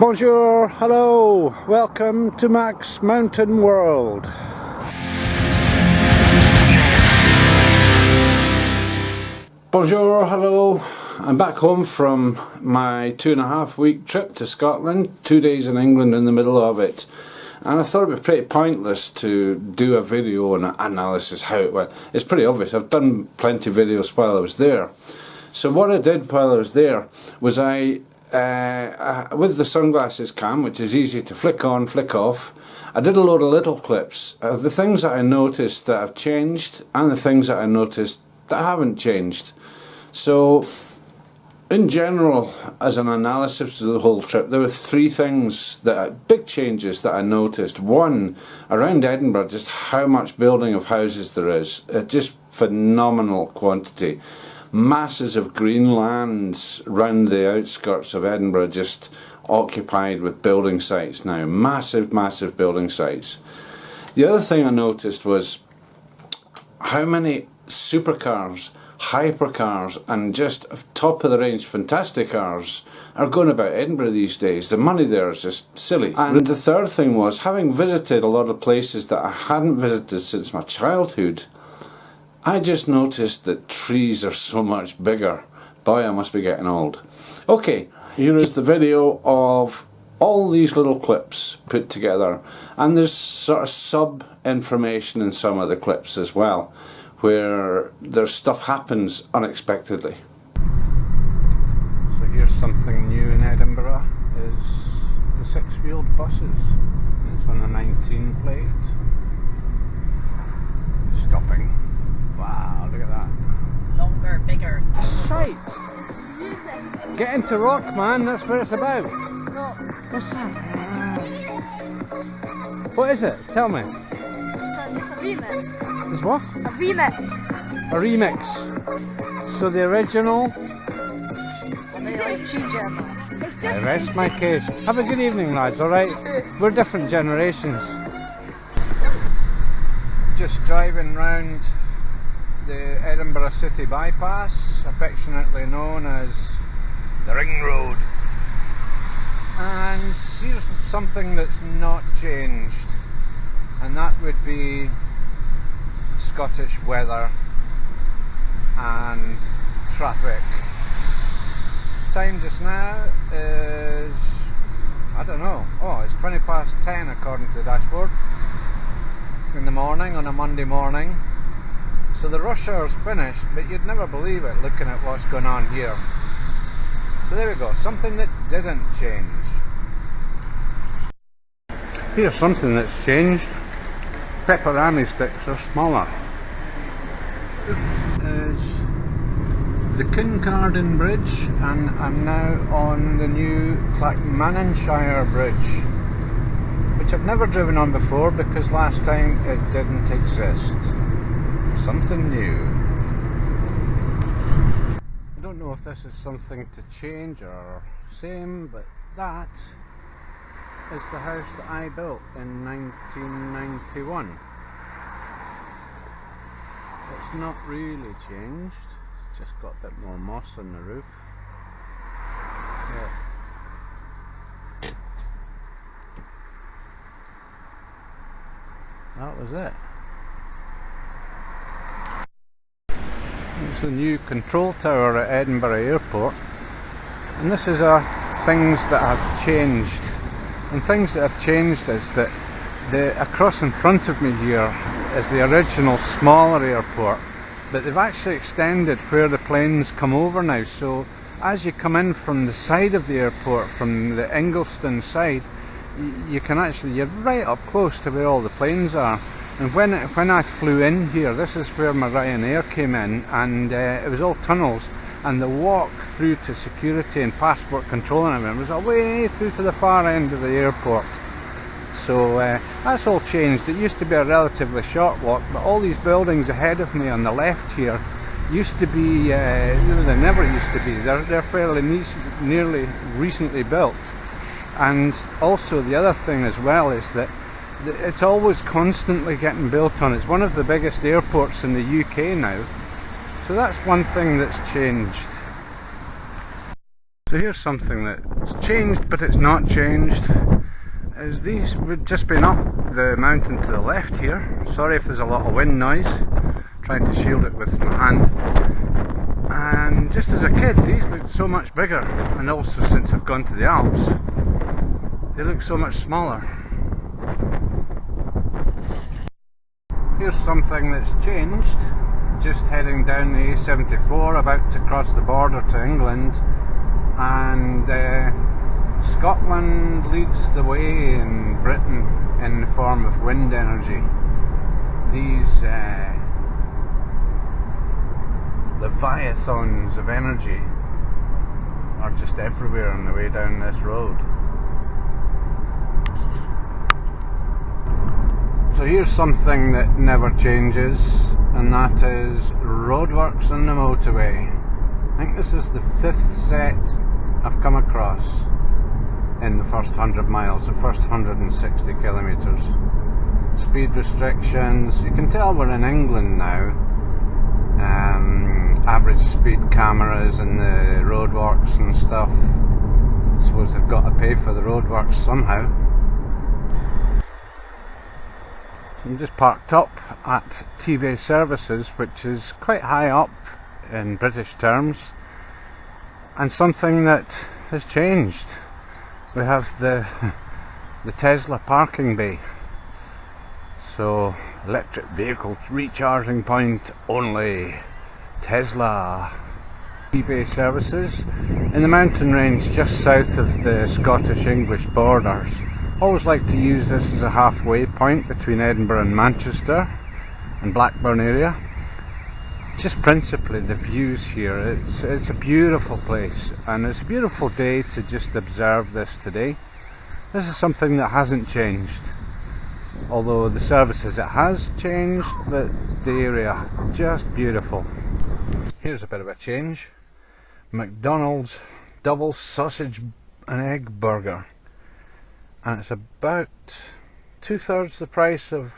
Bonjour, hello, welcome to MaxMountainWorld. Bonjour, hello. I'm back home from my 2.5-week trip to Scotland, 2 days in England in the middle of it. And I thought it would be pretty pointless to do a video and analysis how it went. It's pretty obvious, I've done plenty of videos while I was there. So what I did while I was there was with the sunglasses cam, which is easy to flick on, flick off, I did a load of little clips of the things that I noticed that have changed and the things that I noticed that haven't changed. So in general, as an analysis of the whole trip, there were 3 things, big changes that I noticed. One, around Edinburgh, just how much building of houses there is. Just phenomenal quantity. Masses of green lands round the outskirts of Edinburgh just occupied with building sites now. Massive, massive building sites. The other thing I noticed was how many supercars, hypercars and just top of the range fantastic cars are going about Edinburgh these days. The money there is just silly. And the third thing was, having visited a lot of places that I hadn't visited since my childhood, I just noticed that trees are so much bigger. Boy, I must be getting old. Okay, here is the video of all these little clips put together, and there's sort of sub-information in some of the clips as well, where there's stuff happens unexpectedly. So here's something new in Edinburgh, is the 6-wheeled buses. It's on a 19 plate. Stopping. Wow, look at that. Longer, bigger. Shite! Get into rock, man, that's what it's about. No. What's that? What is it? Tell me. It's a remix. It's what? A remix. A remix. So the original... And they always change it. I rest my case. Have a good evening, lads, alright? We're different generations. Just driving round the Edinburgh City Bypass, affectionately known as the Ring Road. And here's something that's not changed, and that would be Scottish weather and traffic. Time just now is, I don't know, it's 10:20 according to the dashboard in the morning on a Monday morning. So the rush hour's finished, but you'd never believe it looking at what's going on here. So there we go, something that didn't change. Here's something that's changed. Pepperami sticks are smaller. Is the Kincardine Bridge, and I'm now on the new MaxMountainWorld Bridge, which I've never driven on before because last time it didn't exist. Something new. I don't know if this is something to change or same, but that is the house that I built in 1991. It's not really changed, it's just got a bit more moss on the roof. Yeah. That was it. It's the new control tower at Edinburgh Airport, and this is things that have changed. And things that have changed is that across in front of me here is the original smaller airport, but they've actually extended where the planes come over now. So as you come in from the side of the airport, from the Ingliston side, you're right up close to where all the planes are. And when I flew in here, this is where my Ryanair came in, and it was all tunnels, and the walk through to security and passport control and everything was away through to the far end of the airport. So that's all changed. It used to be a relatively short walk, but all these buildings ahead of me on the left here used to be, they never used to be, they're fairly nearly recently built. And also the other thing as well is that it's always constantly getting built on. It's one of the biggest airports in the UK now. So that's one thing that's changed. So here's something that's changed, but it's not changed. Is these would just been up the mountain to the left here. Sorry if there's a lot of wind noise. Trying to shield it with my hand. And just as a kid, these looked so much bigger. And also since I've gone to the Alps, they look so much smaller. Here's something that's changed. Just heading down the A74, about to cross the border to England, and Scotland leads the way in Britain in the form of wind energy. These leviathans of energy are just everywhere on the way down this road. So here's something that never changes, and that is roadworks on the motorway. I think this is the 5th set I've come across in the first 100 miles, the first 160 kilometres. Speed restrictions, you can tell we're in England now. Average speed cameras and the roadworks and stuff. I suppose they've got to pay for the roadworks somehow. I'm just parked up at TV Services, which is quite high up in British terms, and something that has changed. We have the Tesla parking bay. So, electric vehicle recharging point only. Tesla. TV Services in the mountain range just south of the Scottish-English borders. Always like to use this as a halfway point between Edinburgh and Manchester and Blackburn area. Just principally the views here. It's a beautiful place, and it's a beautiful day to just observe this today. This is something that hasn't changed. Although the services it has changed, but the area just beautiful. Here's a bit of a change. McDonald's double sausage and egg burger, and it's about 2/3 the price of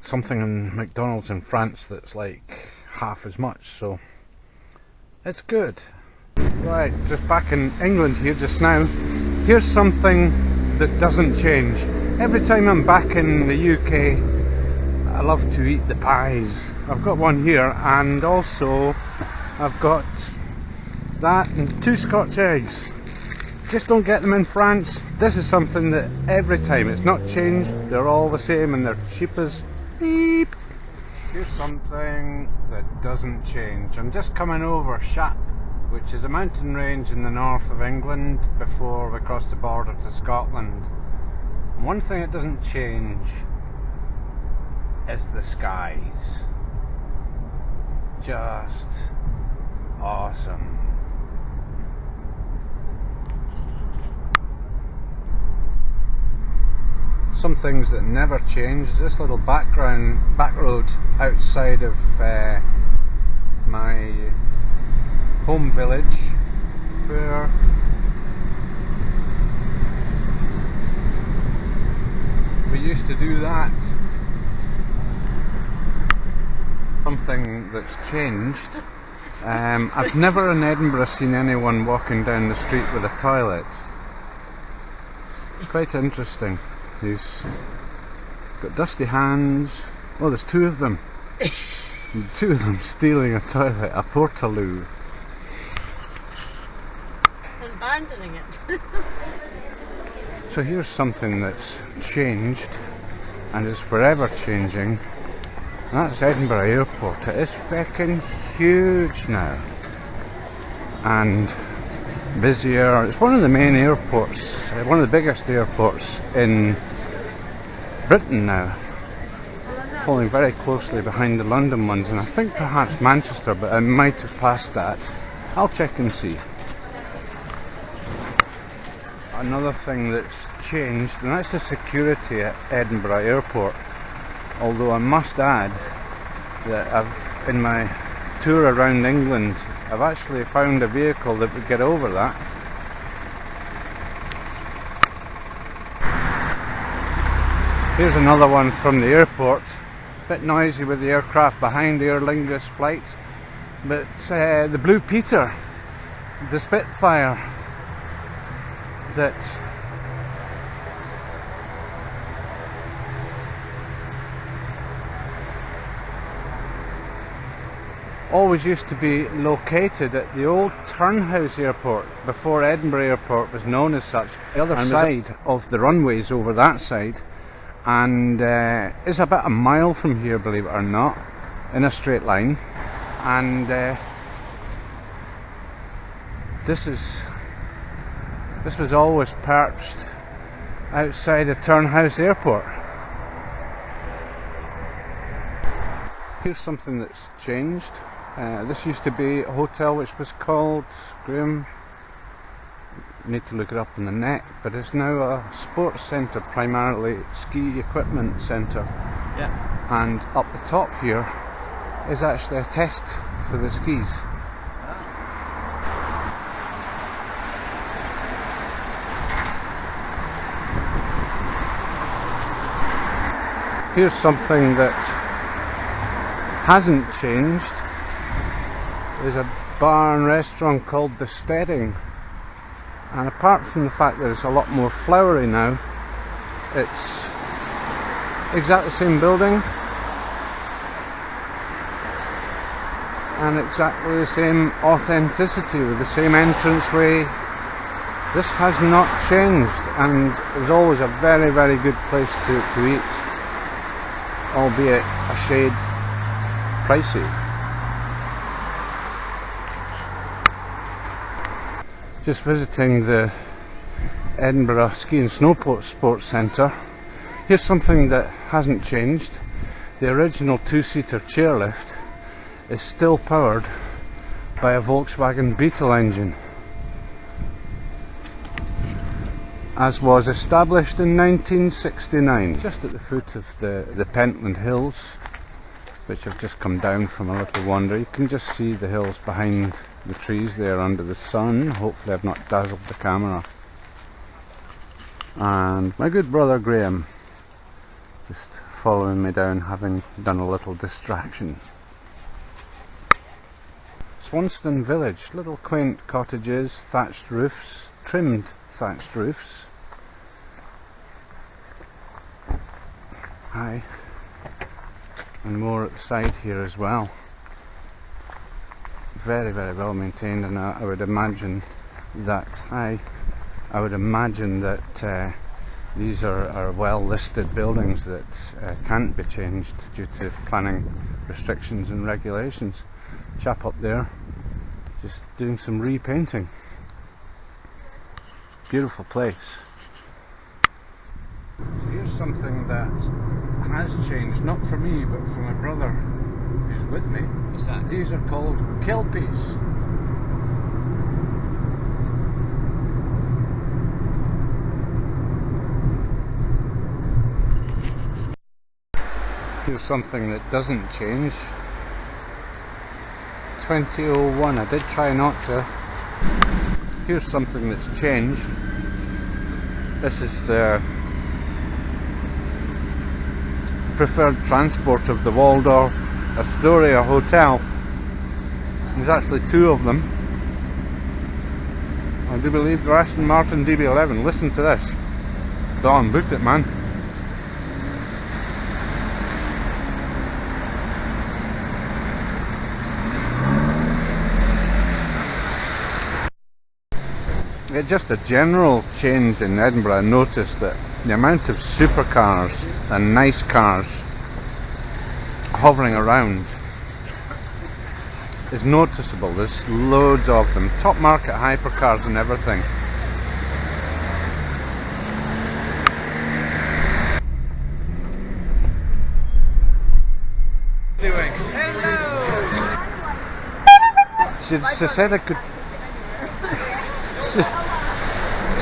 something in McDonald's in France that's like half as much, so it's good. Right, just back in England here just now. Here's something that doesn't change. Every time I'm back in the UK, I love to eat the pies. I've got one here, and also I've got that and 2 Scotch eggs. Just don't get them in France. This is something that every time, it's not changed, they're all the same and they're cheap as beep. Here's something that doesn't change. I'm just coming over Shap, which is a mountain range in the north of England before we cross the border to Scotland. And one thing that doesn't change is the skies. Just awesome. Some things that never change is this little back road outside of my home village, where we used to do that. Something that's changed. I've never in Edinburgh seen anyone walking down the street with a toilet. Quite interesting. He's got dusty hands. Oh, there's 2 of them. 2 of them stealing a toilet, a portaloo. Abandoning it. So here's something that's changed and is forever changing. And that's Edinburgh Airport. It is feckin' huge now. And busier. It's one of the main airports, one of the biggest airports in Britain now, following very closely behind the London ones, and I think perhaps Manchester, but I might have passed that. I'll check and see. Another thing that's changed, and that's the security at Edinburgh Airport. Although I must add that in my tour around England, I've actually found a vehicle that would get over that. Here's another one from the airport. A bit noisy with the aircraft behind, Aer Lingus flights, but the Blue Peter the Spitfire that always used to be located at the old Turnhouse Airport before Edinburgh Airport was known as such. The other side of the runways over that side, and is about a mile from here, believe it or not, in a straight line. And this was always perched outside of Turnhouse Airport. Here's something that's changed. This used to be a hotel which was called, Graham, need to look it up in the net, but it's now a sports centre, primarily ski equipment centre. Yeah. And up the top here is actually a test for the skis. Here's something that hasn't changed. There's a bar and restaurant called The Steading, and apart from the fact that it's a lot more flowery now, it's exactly the same building and exactly the same authenticity with the same entranceway. This has not changed, and is always a very, very good place to eat, albeit a shade pricey. Just visiting the Edinburgh Ski and Snowboard Sports Centre. Here's something that hasn't changed. The original two-seater chairlift is still powered by a Volkswagen Beetle engine, as was established in 1969. Just at the foot of the Pentland Hills, which have just come down from a little wander. You can just see the hills behind the trees there under the sun. Hopefully I've not dazzled the camera. And my good brother Graham just following me down, having done a little distraction. Swanston Village, little quaint cottages, thatched roofs, trimmed thatched roofs. Aye. And more at the side here as well. Very, very well maintained, and I would imagine that these are well listed buildings that can't be changed due to planning restrictions and regulations. Chap up there just doing some repainting. Beautiful place. So here's something that has changed, not for me but for my brother who's with me. What's that? These are called kelpies. Here's something that doesn't change. 2001, I did try not to. Here's something that's changed. This is the preferred transport of the Waldorf Astoria Hotel. There's actually two of them. I do believe they're Aston Martin DB11. Listen to this. Don, booked it, man. It's just a general change in Edinburgh. I noticed that the amount of supercars and nice cars hovering around is noticeable. There's loads of them. Top market hypercars and everything. Doing? Hello! She said I could...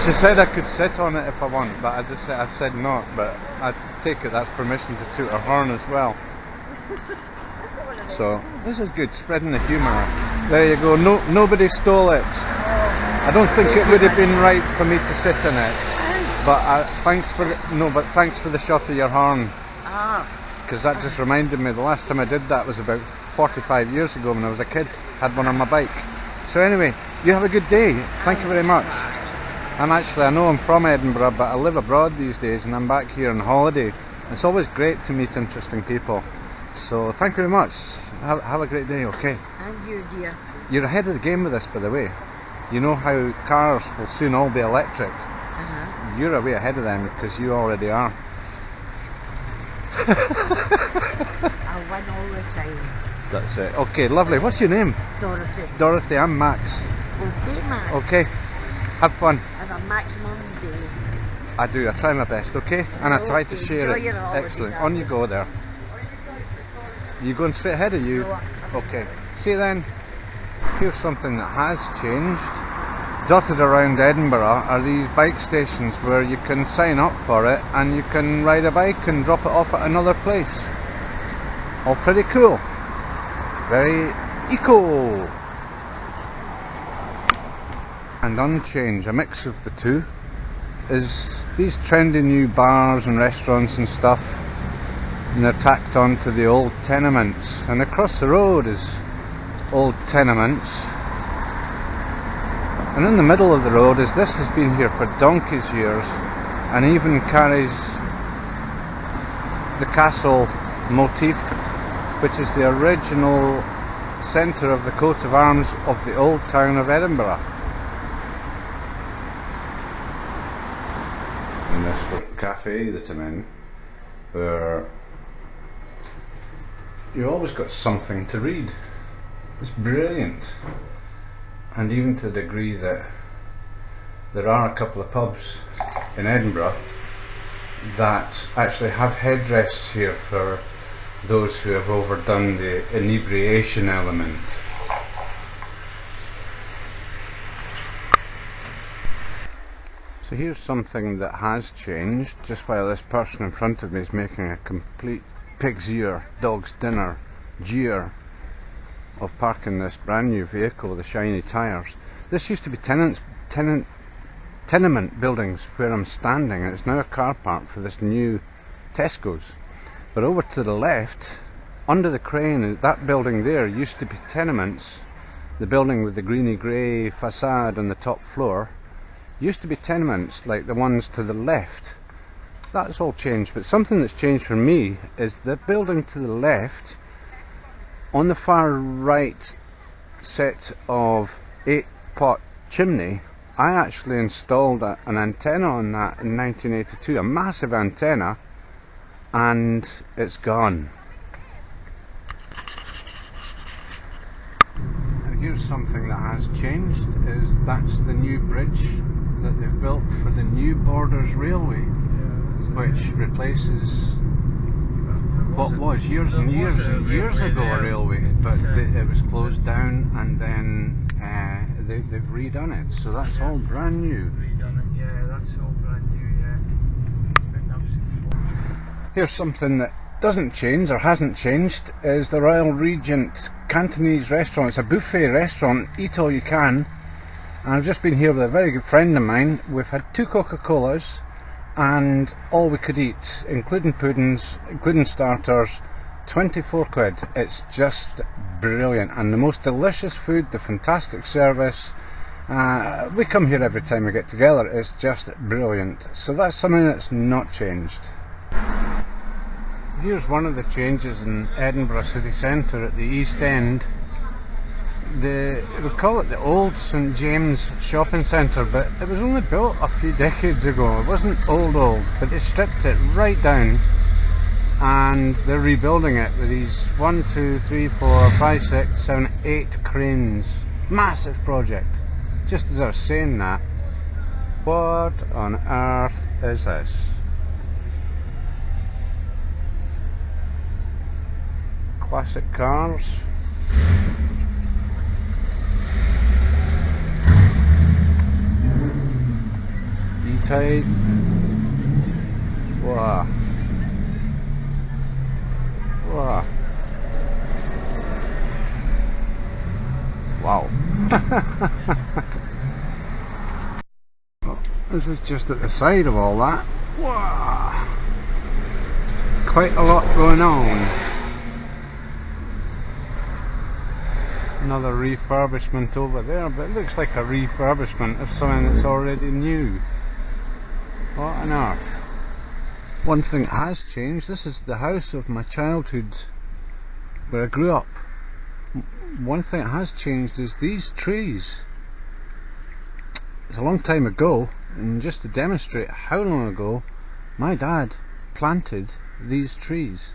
She said I could sit on it if I want, but I said not, but I take it that's permission to toot her horn as well. So this is good, spreading the humour. There you go. No, nobody stole it. I don't think it would have been right for me to sit in it, but thanks for the shot of your horn. Because that just reminded me the last time I did that was about 45 years ago when I was a kid. Had one on my bike. So anyway, You have a good day. Thank you very much. I know I'm from Edinburgh, but I live abroad these days and I'm back here on holiday. It's always great to meet interesting people. So thank you very much. Have a great day, okay? And you, dear. You're ahead of the game with this, by the way. You know how cars will soon all be electric. You're a way ahead of them because you already are. I win all the time. That's it. Okay, lovely. What's your name? Dorothy. Dorothy, I'm Max. Okay, Max. Okay, have fun. Have a maximum day. I do, I try my best, okay? And I try to Okay, share enjoy it. your holiday, Excellent. darling. On you go there. You going straight ahead, are you? No, Okay. See you then. Here's something that has changed. Dotted around Edinburgh are these bike stations where you can sign up for it and you can ride a bike and drop it off at another place. All pretty cool. Very eco. And UnChange, a mix of the two, is these trendy new bars and restaurants and stuff, and they're tacked onto the old tenements, and across the road is old tenements, and in the middle of the road is this has been here for donkey's years and even carries the castle motif, which is the original centre of the coat of arms of the old town of Edinburgh. In this cafe that I'm in, where you always got something to read. It's brilliant. And even to the degree that there are a couple of pubs in Edinburgh that actually have headrests here for those who have overdone the inebriation element. So here's something that has changed, just while this person in front of me is making a complete pig's ear, dog's dinner jeer of parking this brand new vehicle with the shiny tyres. This used to be tenement buildings where I'm standing, and it's now a car park for this new Tesco's. But over to the left, under the crane, that building there used to be tenements. The building with the greeny grey facade on the top floor used to be tenements like the ones to the left. That's all changed, but something that's changed for me is the building to the left. On the far right set of 8-pot chimney, I actually installed an antenna on that in 1982, a massive antenna, and it's gone. And here's something that has changed, is that's the new bridge that they've built for the New Borders Railway, which replaces what was years and years ago a railway, but it was closed down, and then they've redone it, so that's all brand new. That's all brand new, Here's something that doesn't change, or hasn't changed, is the Royal Regent Cantonese restaurant. It's a buffet restaurant, eat all you can, and I've just been here with a very good friend of mine. We've had 2 Coca-Colas and all we could eat, including puddings, including starters, 24 quid. It's just brilliant, and the most delicious food, the fantastic service. We come here every time we get together. It's just brilliant. So that's something that's not changed. Here's one of the changes in Edinburgh city centre at the East End. We call it the old St James shopping centre, but it was only built a few decades ago. It wasn't old, but they stripped it right down, and they're rebuilding it with these 1, 2, 3, 4, 5, 6, 7, 8 cranes. Massive project. Just as I was saying that, what on earth is this? Classic cars. E-Type. Wow. Wow. Wow. This is just at the side of all that. Wow. Quite a lot going on. Another refurbishment over there, but it looks like a refurbishment of something that's already new. What on earth? One thing that has changed, this is the house of my childhood where I grew up. One thing that has changed is these trees. It's a long time ago, and just to demonstrate how long ago, my dad planted these trees.